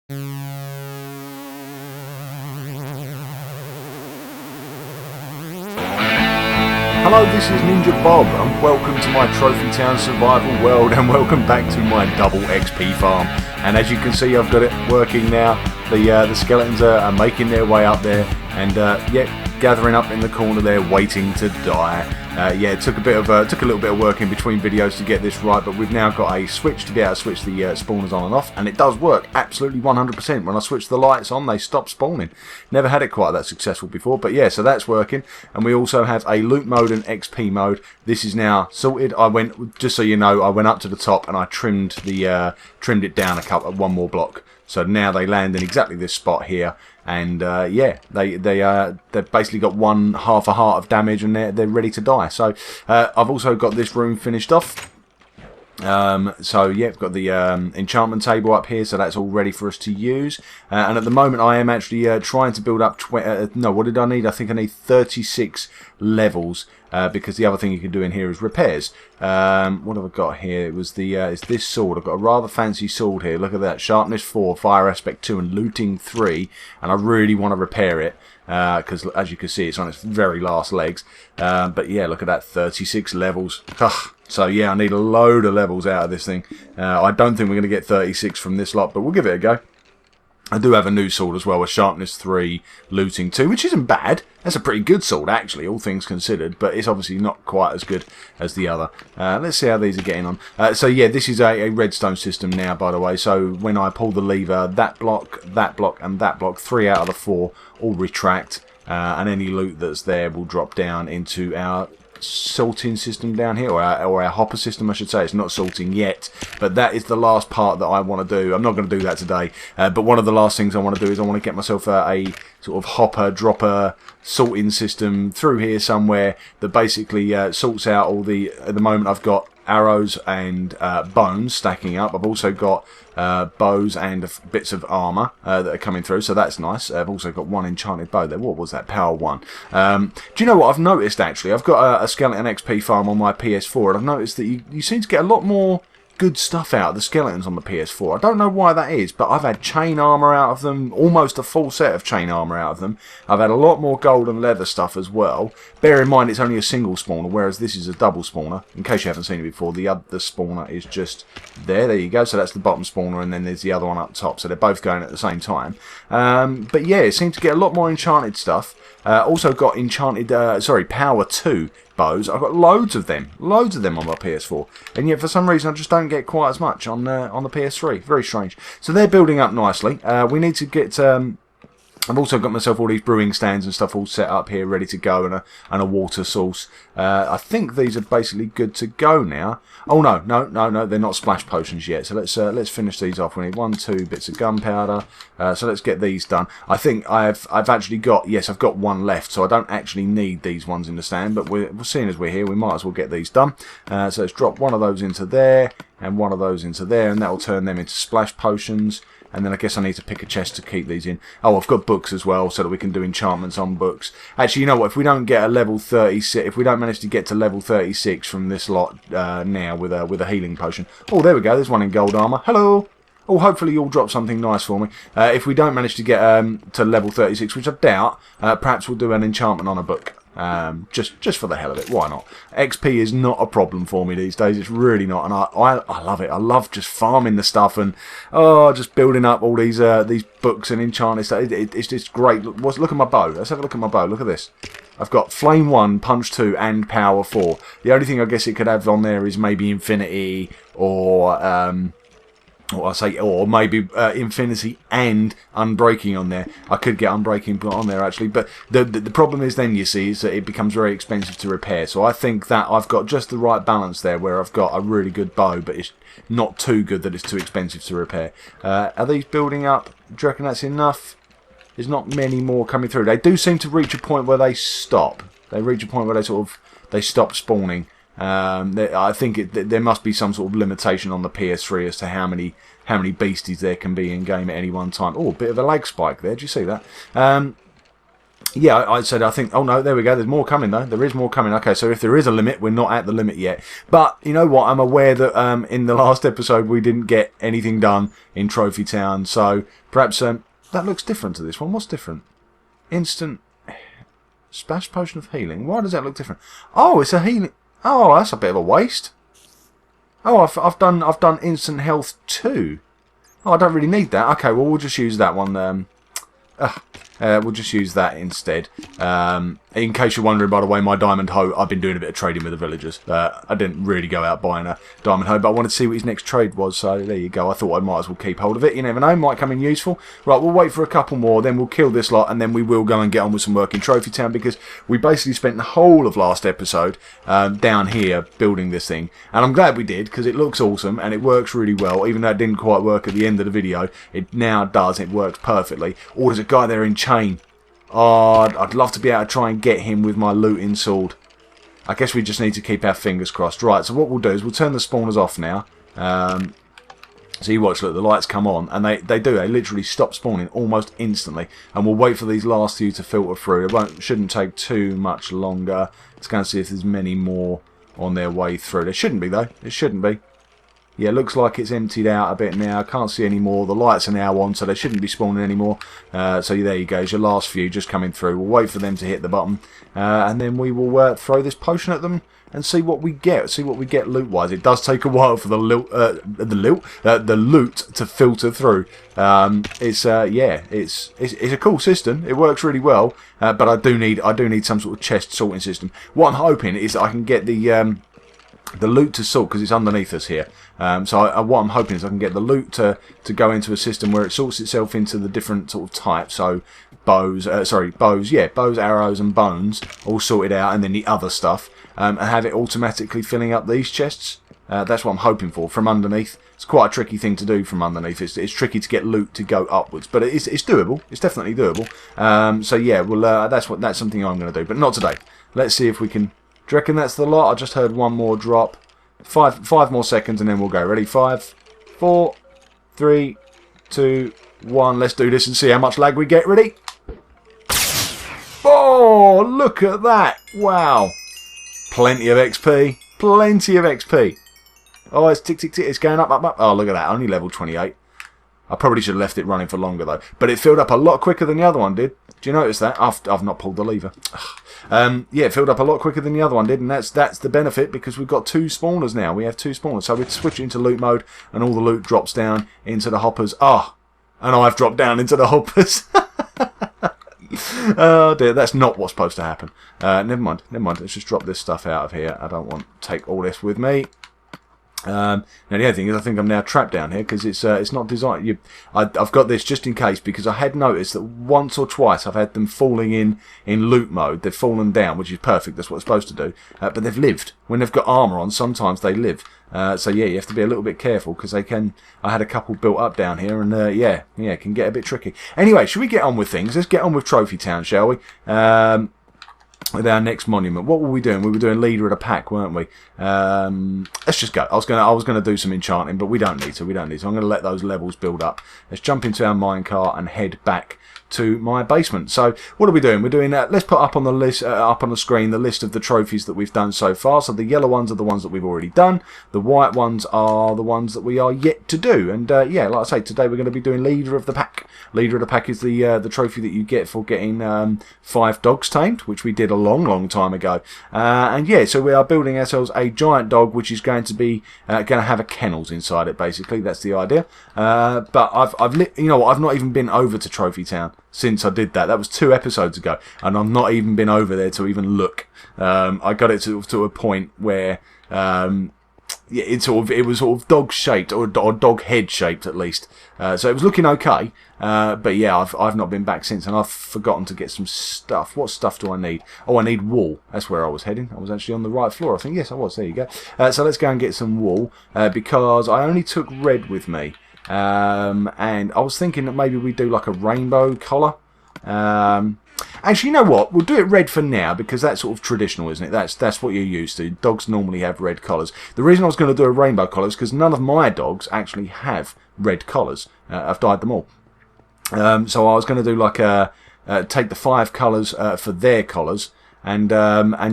Hello, this is NinjaBob and welcome to my Trophy Town survival world, and welcome back to my double XP farm. And as you can see, I've got it working now. The skeletons are making their way up there, and gathering up in the corner there, waiting to die. It took a little bit of work in between videos to get this right, but we've now got a switch to be able to switch the spawners on and off, and it does work absolutely 100%. When I switch the lights on, they stop spawning. Never had it quite that successful before, but yeah, so that's working. And we also have a loot mode and XP mode. This is now sorted. I went, just so you know, I went up to the top and I trimmed it down one more block. So now they land in exactly this spot here, and they've basically got half a heart of damage, and they're ready to die. So I've also got this room finished off. We've got the enchantment table up here, so that's all ready for us to use. And at the moment, I am actually trying to build up. What did I need? I think I need 36 levels. Because the other thing you can do in here is repairs. What have I got here? It was it's this sword. I've got a rather fancy sword here. Look at that. Sharpness 4, fire aspect 2, and looting 3. And I really want to repair it. Because as you can see, it's on its very last legs. But yeah, look at that. 36 levels. Ugh. So yeah, I need a load of levels out of this thing. I don't think we're going to get 36 from this lot, but we'll give it a go. I do have a new sword as well, with sharpness 3, looting 2, which isn't bad. That's a pretty good sword, actually, all things considered, but it's obviously not quite as good as the other. Let's see how these are getting on. So yeah, this is a redstone system now, by the way, so when I pull the lever, that block, and that block, 3 out of the 4, all retract, and any loot that's there will drop down into our sorting system down here, or our hopper system, I should say. It's not sorting yet, but that is the last part that I want to do. I'm not going to do that today, but one of the last things I want to do is I want to get myself a sort of hopper dropper sorting system through here somewhere that basically sorts out all the, at the moment I've got arrows and bones stacking up. I've also got bows and bits of armour that are coming through, so that's nice. I've also got one enchanted bow there. What was that? Power 1. Do you know what I've noticed, actually? I've got a skeleton XP farm on my PS4, and I've noticed that you seem to get a lot more good stuff out of the skeletons on the PS4. I don't know why that is, but I've had chain armour out of them, almost a full set of chain armour out of them. I've had a lot more gold and leather stuff as well. Bear in mind it's only a single spawner, whereas this is a double spawner. In case you haven't seen it before, the other spawner is just there. There you go. So that's the bottom spawner, and then there's the other one up top. So they're both going at the same time. But yeah, it seems to get a lot more enchanted stuff. Also got enchanted, power 2 bows. I've got loads of them on my PS4, and yet for some reason I just don't get quite as much on the PS3. Very strange. So they're building up nicely. We need to get. I've also got myself all these brewing stands and stuff all set up here, ready to go, and a water source. I think these are basically good to go now. Oh no, they're not splash potions yet. So let's finish these off. We need 1, 2 bits of gunpowder. So let's get these done. I think I've actually got, yes, I've got 1 left, so I don't actually need these ones in the stand. But we're seeing as we're here, we might as well get these done. So let's drop 1 of those into there and 1 of those into there, and that will turn them into splash potions. And then I guess I need to pick a chest to keep these in. Oh, I've got books as well, so that we can do enchantments on books. Actually, you know what? If we don't get a level 36, if we don't manage to get to level 36 from this lot now with a healing potion. Oh, there we go. There's one in gold armor. Hello. Oh, hopefully you'll drop something nice for me. If we don't manage to get to level 36, which I doubt, perhaps we'll do an enchantment on a book. Just for the hell of it, why not? XP is not a problem for me these days. It's really not, and I love it. I love just farming the stuff and just building up all these books and enchanting stuff. It's just great. Look at my bow. Let's have a look at my bow. Look at this. I've got Flame 1, Punch 2, and Power 4. The only thing I guess it could have on there is maybe Infinity or maybe Infinity and Unbreaking on there. I could get Unbreaking put on there actually, but the problem is then, you see, is that it becomes very expensive to repair. So I think that I've got just the right balance there, where I've got a really good bow, but it's not too good that it's too expensive to repair. Are these building up? Do you reckon that's enough? There's not many more coming through. They do seem to reach a point where they stop. They reach a point where they stop spawning. I think there must be some sort of limitation on the PS3 as to how many beasties there can be in game at any one time. Oh, a bit of a lag spike there. Did you see that? yeah, I said, I think, oh no, there we go, there's more coming though, there is more coming. Okay, so if there is a limit, we're not at the limit yet. But, you know what, I'm aware that in the last episode we didn't get anything done in Trophy Town, so perhaps that looks different to this one. What's different? Instant Splash Potion of Healing. Why does that look different? Oh, it's a healing. Oh, that's a bit of a waste. Oh, I've done instant health too. Oh, I don't really need that. Okay, well, we'll just use that one. We'll just use that instead. In case you're wondering, by the way, my diamond hoe, I've been doing a bit of trading with the villagers. I didn't really go out buying a diamond hoe, but I wanted to see what his next trade was, so there you go. I thought I might as well keep hold of it. You never know, might come in useful. Right, we'll wait for a couple more, then we'll kill this lot, and then we will go and get on with some work in Trophy Town, because we basically spent the whole of last episode down here building this thing. And I'm glad we did, because it looks awesome, and it works really well. Even though it didn't quite work at the end of the video, it now does. It works perfectly. Oh, there's a guy there in chain. Oh, I'd love to be able to try and get him with my looting sword. I guess we just need to keep our fingers crossed. Right, so what we'll do is we'll turn the spawners off now. So you watch, look, the lights come on, and they literally stop spawning almost instantly. And we'll wait for these last few to filter through. It shouldn't take too much longer. Let's go and see if there's many more on their way through. There shouldn't be, though. It shouldn't be. Yeah, it looks like it's emptied out a bit now. I can't see any more. The lights are now on, so they shouldn't be spawning anymore. So there you go. It's your last few just coming through. We'll wait for them to hit the button, and then we will throw this potion at them and see what we get. See what we get loot-wise. It does take a while for the loot to filter through. It's a cool system. It works really well, but I do need some sort of chest sorting system. What I'm hoping is that I can get the loot to sort, because it's underneath us here. So what I'm hoping is I can get the loot to go into a system where it sorts itself into the different sort of types. So bows, arrows and bones all sorted out, and then the other stuff, and have it automatically filling up these chests. That's what I'm hoping for from underneath. It's quite a tricky thing to do from underneath. It's tricky to get loot to go upwards, but it's doable. It's definitely doable. So yeah, well that's something I'm going to do, but not today. Let's see if we can. Do you reckon that's the lot? I just heard one more drop. Five more seconds and then we'll go. Ready? 5, 4, 3, 2, 1. Let's do this and see how much lag we get. Ready? Oh, look at that. Wow. Plenty of XP. Plenty of XP. Oh, it's tick, tick, tick. It's going up, up, up. Oh, look at that. Only level 28. I probably should have left it running for longer though. But it filled up a lot quicker than the other one did. Do you notice that? I've not pulled the lever. Yeah, it filled up a lot quicker than the other one did, and that's the benefit, because we've got 2 spawners now. We have 2 spawners, so we switch it into loot mode, and all the loot drops down into the hoppers. Ah, and I've dropped down into the hoppers. Oh dear, that's not what's supposed to happen. Never mind. Let's just drop this stuff out of here. I don't want to take all this with me. Now the other thing is, I think I'm now trapped down here because it's not designed. I've got this just in case, because I had noticed that once or twice I've had them falling in loot mode. They've fallen down, which is perfect. That's what it's supposed to do. But they've lived. When they've got armor on, sometimes they live. So yeah, you have to be a little bit careful, because they can. I had a couple built up down here, and yeah, it can get a bit tricky. Anyway, should we get on with things? Let's get on with Trophy Town, shall we? With our next monument, what were we doing? We were doing leader of the pack, weren't we? Let's just go. I was gonna do some enchanting, but we don't need to. I'm gonna let those levels build up. Let's jump into our minecart and head back to my basement. So what are we doing? We're doing that. Let's put up on the list, up on the screen, the list of the trophies that we've done so far. So the yellow ones are the ones that we've already done. The white ones are the ones that we are yet to do. And yeah, like I say, today we're going to be doing leader of the pack. Leader of the pack is the trophy that you get for getting 5 dogs tamed, which we did a long time ago. And yeah, so we are building ourselves a giant dog, which is going to have a kennels inside it. Basically, that's the idea. But I've not even been over to Trophy Town since I did that. That was 2 episodes ago, and I've not even been over there to even look. I got it to a point where it was sort of dog shaped, or dog head shaped at least. So it was looking okay. But yeah, I've not been back since, and I've forgotten to get some stuff. What stuff do I need? Oh, I need wool. That's where I was heading. I was actually on the right floor, I think. Yes, I was. There you go. So let's go and get some wool, because I only took red with me. And I was thinking that maybe we do like a rainbow collar. Actually, you know what? We'll do it red for now, because that's sort of traditional, isn't it? That's what you're used to. Dogs normally have red collars. The reason I was going to do a rainbow collar is because none of my dogs actually have red collars. I've dyed them all. So I was going to do like a take the 5 colours for their collars. And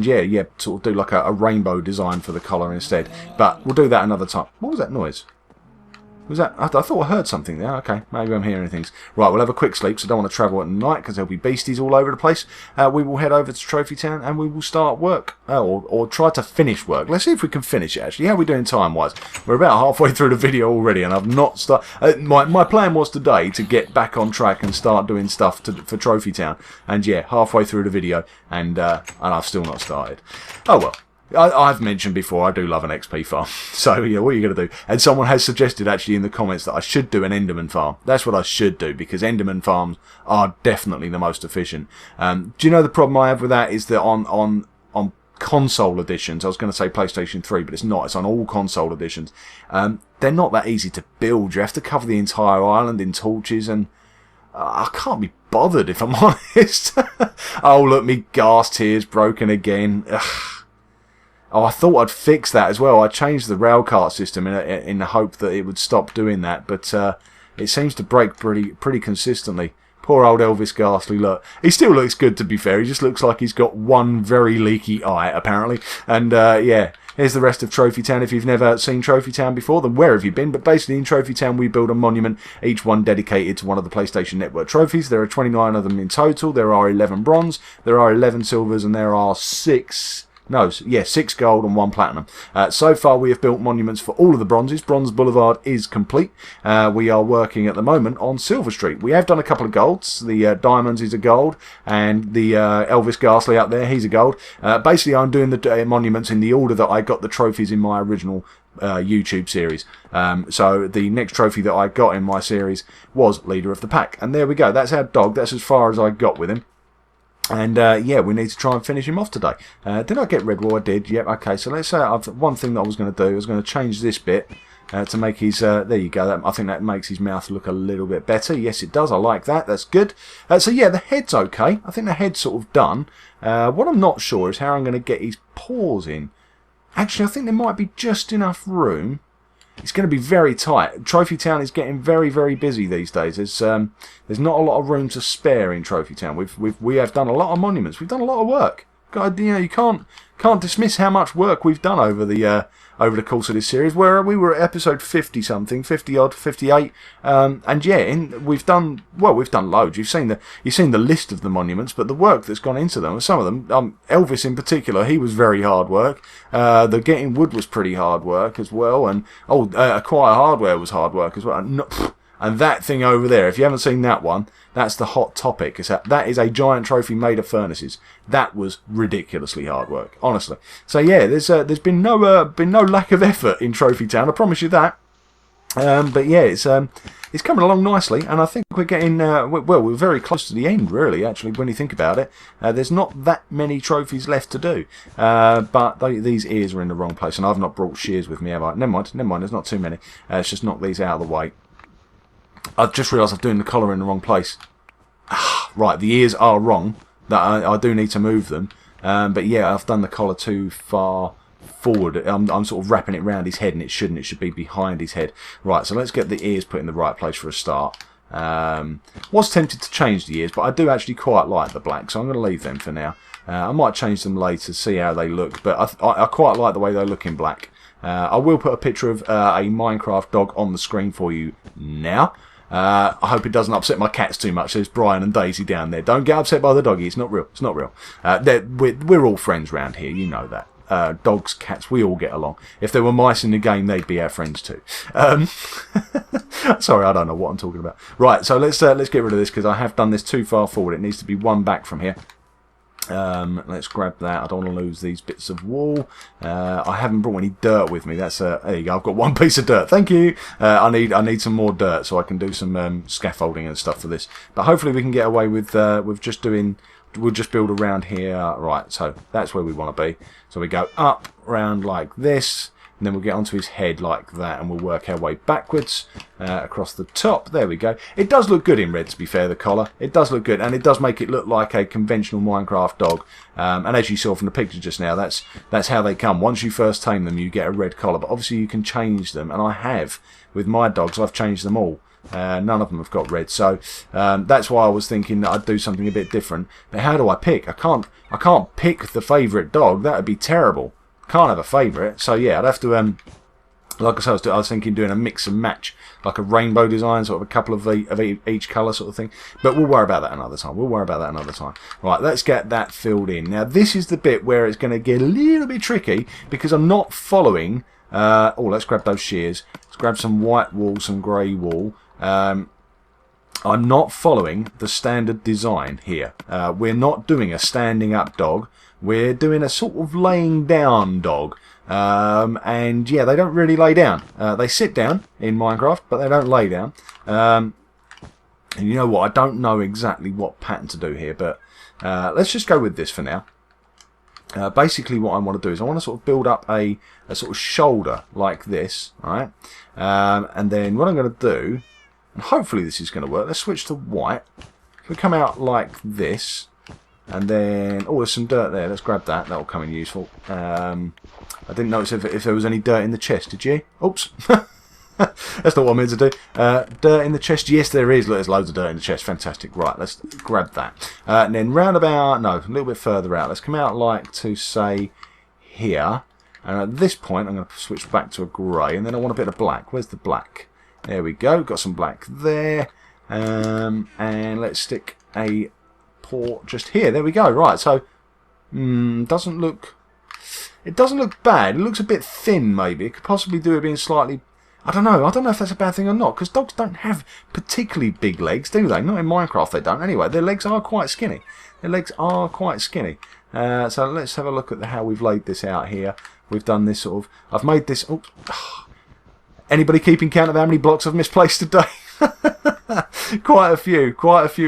yeah, sort of do like a rainbow design for the collar instead. But we'll do that another time. What was that noise? Was that? I thought I heard something there. Okay, maybe I'm hearing things. Right, we'll have a quick sleep, so I don't want to travel at night because there'll be beasties all over the place. We will head over to Trophy Town and we will start work. Or try to finish work. Let's see if we can finish it, actually. How are we doing time-wise? We're about halfway through the video already and I've not started... my plan was today to get back on track and start doing stuff for Trophy Town. And yeah, halfway through the video and I've still not started. Oh well. I've mentioned before I do love an XP farm, so yeah, what are you going to do? And someone has suggested actually in the comments that I should do an Enderman farm. That's what I should do, because Enderman farms are definitely the most efficient. Do you know the problem I have with that is that on console editions, I was going to say PlayStation 3, but it's not, it's on all console editions, they're not that easy to build. You have to cover the entire island in torches, and I can't be bothered if I'm honest. Oh look, me gas tier's broken again. Ugh. Oh, I thought I'd fix that as well. I changed the railcart system in the hope that it would stop doing that, but it seems to break pretty consistently. Poor old Elvis Ghastly, look. He still looks good, to be fair. He just looks like he's got one very leaky eye, apparently. And, yeah, here's the rest of Trophy Town. If you've never seen Trophy Town before, then where have you been? But basically, in Trophy Town, we build a monument, each one dedicated to one of the PlayStation Network trophies. There are 29 of them in total. There are 11 bronze, there are 11 silvers, and there are 6 gold and 1 platinum. So far we have built monuments for all of the bronzes. Bronze Boulevard is complete. We are working at the moment on Silver Street. We have done a couple of golds. The diamonds is a gold, and the Elvis Ghastly up there, he's a gold. Basically I'm doing the monuments in the order that I got the trophies in my original YouTube series. So the next trophy that I got in my series was Leader of the Pack, and there we go. That's our dog. That's as far as I got with him. And yeah, we need to try and finish him off today. Did I get red? Well, I did. Yep. Okay. So let's say one thing that I was going to do. I was going to change this bit to make his. There you go. I think that makes his mouth look a little bit better. Yes, it does. I like that. That's good. So yeah, the head's okay. I think the head's sort of done. What I'm not sure is how I'm going to get his paws in. Actually, I think there might be just enough room. It's going to be very tight. Trophy Town is getting very, very busy these days. There's not a lot of room to spare in Trophy Town. We have done a lot of monuments. We've done a lot of work. God, you know, you can't dismiss how much work we've done over the course of this series. Where we were at episode 50 something, 50 odd, 58, and yeah, we've done loads. You've seen the list of the monuments, but the work that's gone into them. Some of them, Elvis in particular, he was very hard work. The getting wood was pretty hard work as well, and acquire hardware was hard work as well. And that thing over there, if you haven't seen that one, that's the hot topic. That is a giant trophy made of furnaces. That was ridiculously hard work, honestly. So yeah, there's been no lack of effort in Trophy Town. I promise you that. But yeah, it's coming along nicely, and I think we're getting we're very close to the end, really. Actually, when you think about it, there's not that many trophies left to do. But these ears are in the wrong place, and I've not brought shears with me, have I? Never mind. There's not too many. Let's just knock these out of the way. I've just realised I'm doing the collar in the wrong place. Right, the ears are wrong. That I do need to move them. But yeah, I've done the collar too far forward. I'm sort of wrapping it around his head, and it shouldn't. It should be behind his head. Right, so let's get the ears put in the right place for a start. Was tempted to change the ears, but I do actually quite like the black, so I'm going to leave them for now. I might change them later to see how they look, but I quite like the way they look in black. I will put a picture of a Minecraft dog on the screen for you now. I hope it doesn't upset my cats too much. There's Brian and Daisy down there. Don't get upset by the doggy. It's not real. It's not real. We're all friends round here. You know that. Dogs, cats, we all get along. If there were mice in the game, they'd be our friends too. Sorry, I don't know what I'm talking about. Right, so let's get rid of this because I have done this too far forward. It needs to be one back from here. Let's grab that. I don't want to lose these bits of wall. I haven't brought any dirt with me. That's there you go. I've got one piece of dirt. Thank you. I need some more dirt so I can do some scaffolding and stuff for this. But hopefully we can get away with just doing. We'll just build around here. Right. So that's where we want to be. So we go up, round like this. And then we'll get onto his head like that, and we'll work our way backwards across the top. There we go. It does look good in red, to be fair, the collar. It does look good, and it does make it look like a conventional Minecraft dog. And as you saw from the picture just now, that's how they come. Once you first tame them, you get a red collar. But obviously you can change them, and I have. With my dogs, I've changed them all. None of them have got red, so that's why I was thinking that I'd do something a bit different. But how do I pick? I can't pick the favourite dog. That would be terrible. Can't have a favourite. So yeah, I'd have to like I said, I was thinking doing a mix and match, like a rainbow design, sort of a couple of each colour sort of thing. But we'll worry about that another time. Right, let's get that filled in. Now, this is the bit where it's going to get a little bit tricky because I'm not following... let's grab those shears. Let's grab some white wool, some grey wool. I'm not following the standard design here. We're not doing a standing up dog. We're doing a sort of laying down dog. And yeah, they don't really lay down. They sit down in Minecraft, but they don't lay down. And you know what? I don't know exactly what pattern to do here, but let's just go with this for now. Basically, what I want to do is I want to sort of build up a sort of shoulder like this, right? And then what I'm going to do, and hopefully this is going to work. Let's switch to white. If we come out like this, and then there's some dirt there. Let's grab that. That'll come in useful. I didn't notice if there was any dirt in the chest. Did you? Oops. That's not what I meant to do. Dirt in the chest. Yes, there is. Look, there's loads of dirt in the chest. Fantastic. Right, let's grab that. And then round about, no, a little bit further out. Let's come out like to say here. And at this point, I'm going to switch back to a grey. And then I want a bit of black. Where's the black? There we go. Got some black there. And let's stick a port just here. There we go. Right, so doesn't look... It doesn't look bad. It looks a bit thin, maybe. It could possibly do it being slightly... I don't know if that's a bad thing or not, because dogs don't have particularly big legs, do they? Not in Minecraft, they don't. Anyway, their legs are quite skinny. So let's have a look at how we've laid this out here. We've done this sort of... I've made this... Anybody keeping count of how many blocks I've misplaced today? Quite a few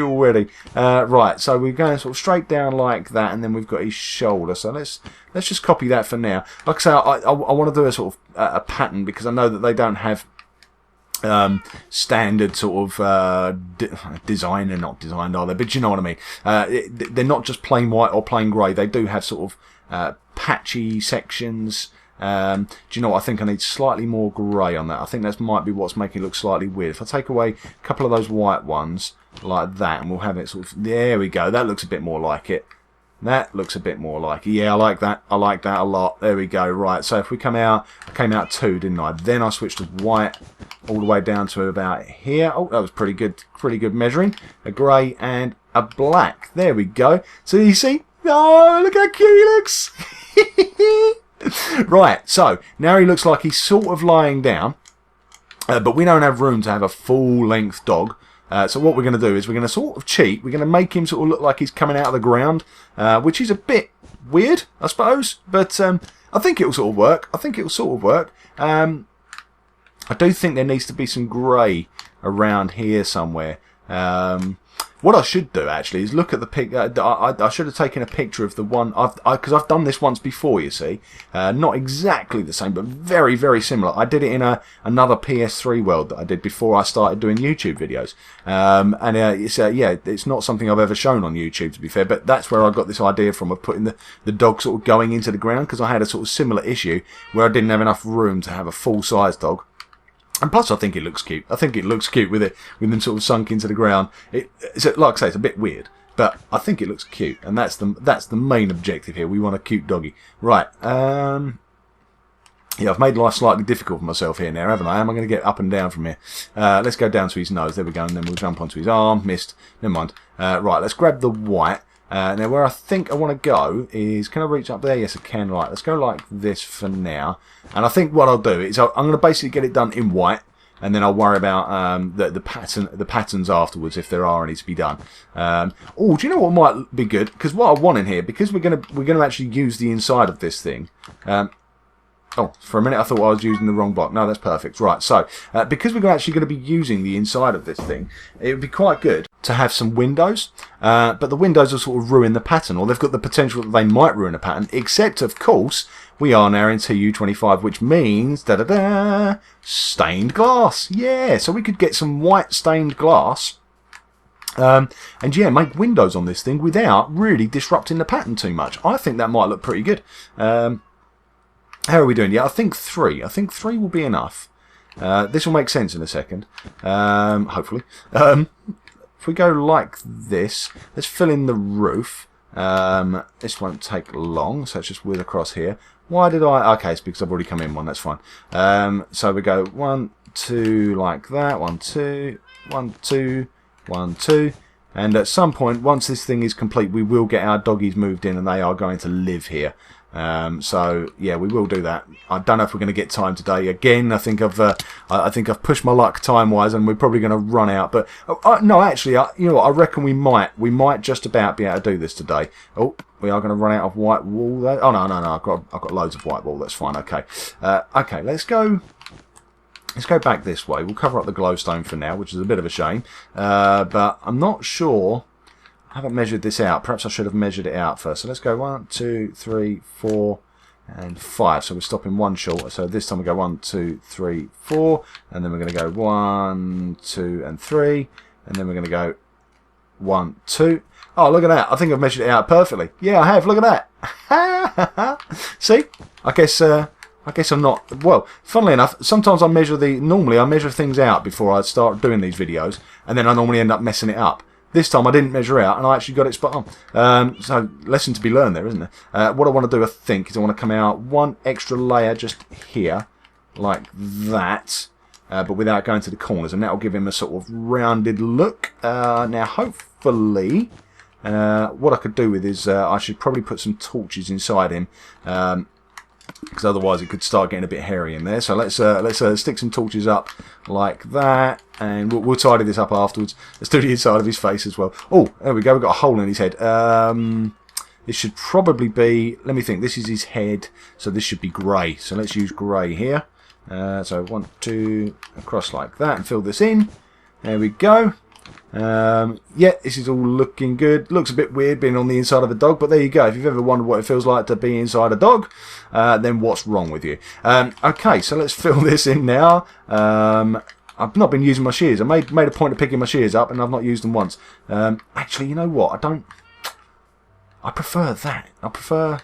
already. Right, so we're going sort of straight down like that, and then we've got his shoulder. So let's just copy that for now. Like I say, I want to do a sort of a pattern because I know that they don't have standard sort of design. They're not designed, are they? But you know what I mean. They're not just plain white or plain grey. They do have sort of patchy sections. Do you know what? I think I need slightly more grey on that. I think that might be what's making it look slightly weird. If I take away a couple of those white ones like that, and we'll have it sort of... There we go. That looks a bit more like it. That looks a bit more like it. Yeah, I like that. I like that a lot. There we go. Right, so if we come out... I came out 2, didn't I? Then I switched to white all the way down to about here. Oh, that was pretty good measuring. A grey and a black. There we go. So you see... Oh, look how cute he looks! Right, so now he looks like he's sort of lying down, but we don't have room to have a full-length dog. So what we're going to do is we're going to sort of cheat. We're going to make him sort of look like he's coming out of the ground, which is a bit weird, I suppose. But I think it'll sort of work. I do think there needs to be some grey around here somewhere. What I should do actually is look at the pic. I should have taken a picture of the one because I've done this once before. You see, not exactly the same, but very, very similar. I did it in another PS3 world that I did before I started doing YouTube videos. It's not something I've ever shown on YouTube, to be fair. But that's where I got this idea from, of putting the dog sort of going into the ground, because I had a sort of similar issue where I didn't have enough room to have a full-size dog. And plus, I think it looks cute. I think it looks cute with them sort of sunk into the ground. It's like I say, it's a bit weird, but I think it looks cute, and that's the main objective here. We want a cute doggy, right? Yeah, I've made life slightly difficult for myself here now, haven't I? How am I going to get up and down from here? Let's go down to his nose. There we go, and then we'll jump onto his arm. Missed. Never mind. Right, let's grab the white. Now, where I think I want to go is, can I reach up there? Yes, I can. Right, let's go like this for now. And I think what I'll do is I'm going to basically get it done in white, and then I'll worry about the patterns afterwards if there are any to be done. Do you know what might be good? Because what I want in here, because we're gonna actually use the inside of this thing. For a minute I thought I was using the wrong block. No, that's perfect. Right, so because we're actually going to be using the inside of this thing, it would be quite good to have some windows. But the windows will sort of ruin the pattern, or they've got the potential that they might ruin a pattern, except, of course, we are now in TU25, which means, stained glass. Yeah, so we could get some white stained glass. And yeah, make windows on this thing without really disrupting the pattern too much. I think that might look pretty good. How are we doing? Yeah, I think 3. I think 3 will be enough. This will make sense in a second, hopefully. If we go like this, let's fill in the roof. This won't take long, so it's just with across here. Why did I... Okay, it's because I've already come in one, that's fine. So we go 1, 2, like that. 1, 2, 1, 2, 1, 2. And at some point, once this thing is complete, we will get our doggies moved in and they are going to live here. So yeah, we will do that. I don't know if we're going to get time today. Again, I think I've pushed my luck time-wise, and we're probably going to run out. But no, actually, you know what? I reckon we might just about be able to do this today. Oh, we are going to run out of white wool. Though. Oh no, I've got loads of white wool. That's fine. Okay, okay. Let's go back this way. We'll cover up the glowstone for now, which is a bit of a shame. But I'm not sure. I haven't measured this out. Perhaps I should have measured it out first. So let's go 1, 2, 3, 4, and 5. So we're stopping one short. So this time we go 1, 2, 3, 4, and then we're going to go 1, 2, and 3, and then we're going to go 1, 2. Oh, look at that! I think I've measured it out perfectly. Yeah, I have. Look at that. See? I guess I'm not... Well, funnily enough, sometimes normally I measure things out before I start doing these videos, and then I normally end up messing it up. This time I didn't measure out, and I actually got it spot on. So, lesson to be learned there, isn't there? What I want to do, I think, is I want to come out one extra layer just here, like that, but without going to the corners, and that will give him a sort of rounded look. Now, hopefully, what I could do with is I should probably put some torches inside him, because otherwise it could start getting a bit hairy in there. So let's stick some torches up like that, and we'll tidy this up afterwards. Let's do the inside of his face as well. Oh, there we go. We've got a hole in his head. This should probably be... Let me think. This is his head, so this should be grey. So let's use grey here. So 1, 2, across like that, and fill this in. There we go. Yeah, this is all looking good. Looks a bit weird being on the inside of a dog, but there you go. If you've ever wondered what it feels like to be inside a dog, then what's wrong with you? Okay, so let's fill this in now. I've not been using my shears. I made a point of picking my shears up, and I've not used them once. Actually, you know what? I prefer that. I prefer...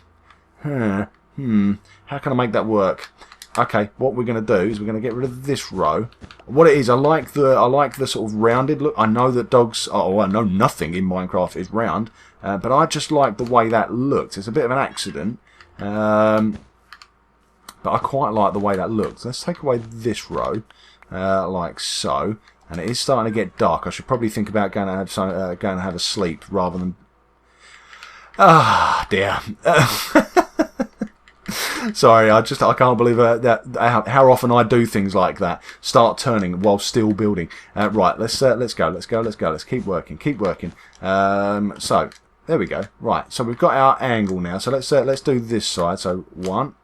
How can I make that work? Okay, what we're going to do is we're going to get rid of this row. What it is, I like the sort of rounded look. I know that dogs... Oh, I know nothing in Minecraft is round, but I just like the way that looks. It's a bit of an accident, but I quite like the way that looks. Let's take away this row, like so. And it is starting to get dark. I should probably think about going to have a sleep rather than... Ah, dear. Sorry, I can't believe how often I do things like that. Start turning while still building. Right, let's go. Let's keep working. So there we go. Right, so we've got our angle now. So let's do this side. So 1,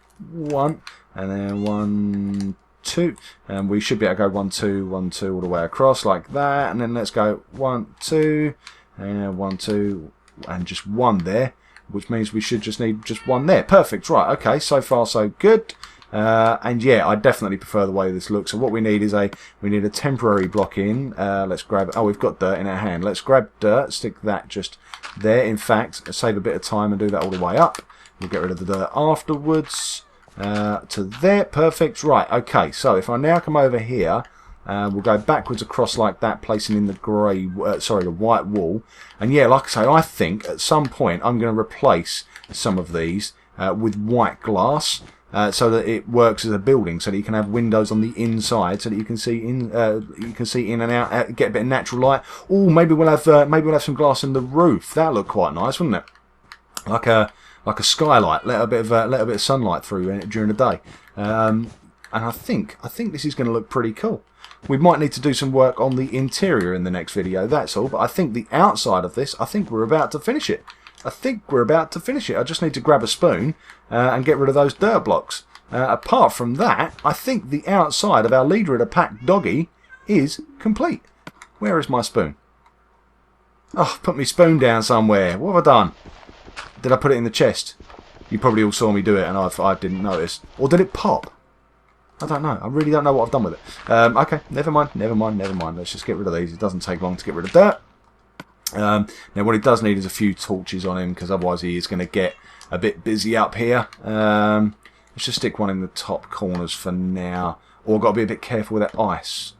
and then 1, 2, and we should be able to go 1, 2, 1, 2 all the way across like that. And then let's go 1, 2, and 1, 2, and just 1 there. Which means we should just need just 1 there. Perfect. Right. Okay. So far, so good. And yeah, I definitely prefer the way this looks. So what we need is we need a temporary block in. Let's grab. Oh, we've got dirt in our hand. Let's grab dirt. Stick that just there. In fact, save a bit of time and do that all the way up. We'll get rid of the dirt afterwards. To there. Perfect. Right. Okay. So if I now come over here. We'll go backwards across like that, placing in the the white wool. And yeah, like I say, I think at some point I'm going to replace some of these with white glass, so that it works as a building, so that you can have windows on the inside, so that you can see in and out, get a bit of natural light. Oh, maybe we'll have some glass in the roof. That'll look quite nice, wouldn't it? Like a skylight, let a bit of sunlight through during the day. And I think this is going to look pretty cool. We might need to do some work on the interior in the next video, that's all. But I think the outside of this, I think we're about to finish it. I just need to grab a spoon and get rid of those dirt blocks. Apart from that, I think the outside of our leader of the pack doggy is complete. Where is my spoon? Oh, put my spoon down somewhere. What have I done? Did I put it in the chest? You probably all saw me do it and I didn't notice. Or did it pop? I don't know. I really don't know what I've done with it. Okay, never mind. Let's just get rid of these. It doesn't take long to get rid of dirt. Now, what he does need is a few torches on him, because otherwise he is going to get a bit busy up here. Let's just stick one in the top corners for now. Or got to be a bit careful with that ice.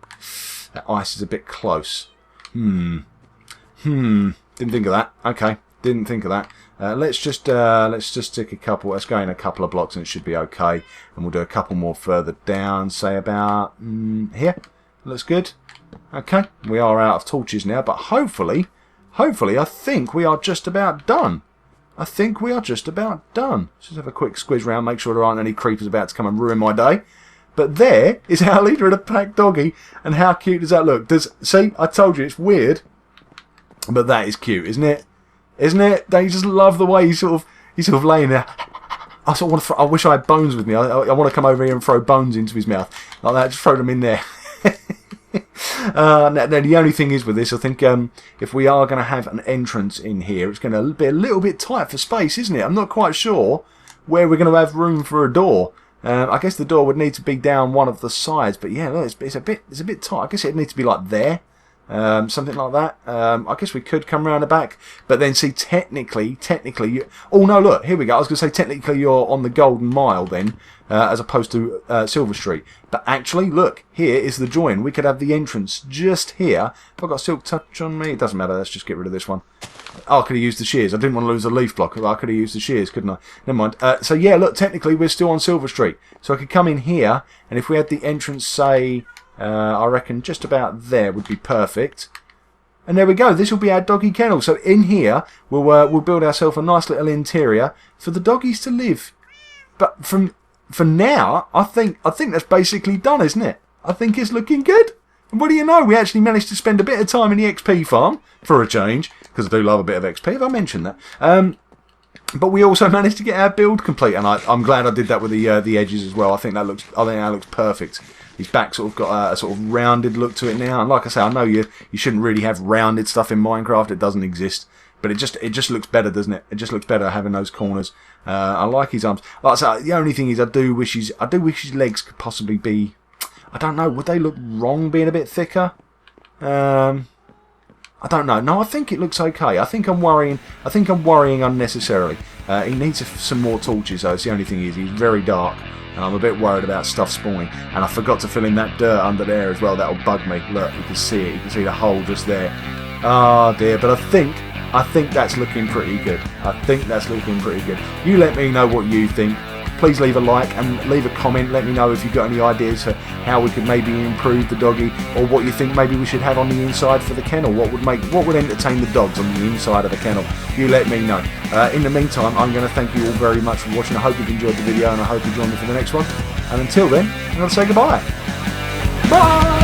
That ice is a bit close. Didn't think of that. Okay, didn't think of that. Let's just stick a couple. Let's go in a couple of blocks and it should be okay. And we'll do a couple more further down. Say about here. Looks good. Okay, we are out of torches now, but hopefully, I think we are just about done. Let's just have a quick squiz round, make sure there aren't any creepers about to come and ruin my day. But there is our leader of the pack doggy, and how cute does that look? See, I told you it's weird, but that is cute, isn't it? Isn't it? Don't you just love the way he's sort of laying there? I sort of want to. I wish I had bones with me. I want to come over here and throw bones into his mouth like that. Just throw them in there. Now, the only thing is with this, I think if we are going to have an entrance in here, it's going to be a little bit tight for space, isn't it? I'm not quite sure where we're going to have room for a door. I guess the door would need to be down one of the sides, but yeah, look, it's a bit tight. I guess it'd need to be like there, something like that. I guess we could come around the back, but then see, technically, oh no, look, here we go. I was going to say technically you're on the Golden Mile then, as opposed to Silver Street. But actually, look, here is the join. We could have the entrance just here. If I've got Silk Touch on me, it doesn't matter. Let's just get rid of this one. Oh, I could have used the shears. I didn't want to lose a leaf block. I could have used the shears, couldn't I? Never mind. So yeah, look, technically we're still on Silver Street. So I could come in here, and if we had the entrance, say, I reckon just about there would be perfect. And there we go. This will be our doggy kennel. So in here, we'll build ourselves a nice little interior for the doggies to live. But for now, I think that's basically done, isn't it? I think it's looking good. And what do you know? We actually managed to spend a bit of time in the XP farm for a change, because I do love a bit of XP. Have I mentioned that? But we also managed to get our build complete, and I'm glad I did that with the edges as well. I think that looks perfect. His back sort of got a sort of rounded look to it now, and like I say, I know you shouldn't really have rounded stuff in Minecraft. It doesn't exist, but it just looks better, doesn't it? It just looks better having those corners. I like his arms. Like I say, the only thing is I do wish his legs could possibly be. I don't know. Would they look wrong being a bit thicker? I don't know. No, I think it looks okay. I think I'm worrying unnecessarily. He needs some more torches though. It's the only thing is he's very dark, and I'm a bit worried about stuff spawning. And I forgot to fill in that dirt under there as well. That'll bug me. Look, you can see it. You can see the hole just there. Oh dear. But I think that's looking pretty good. You let me know what you think. Please leave a like and leave a comment. Let me know if you've got any ideas for how we could maybe improve the doggy, or what you think maybe we should have on the inside for the kennel. What would entertain the dogs on the inside of the kennel? You let me know. In the meantime, I'm going to thank you all very much for watching. I hope you've enjoyed the video, and I hope you join me for the next one. And until then, I'm going to say goodbye. Bye!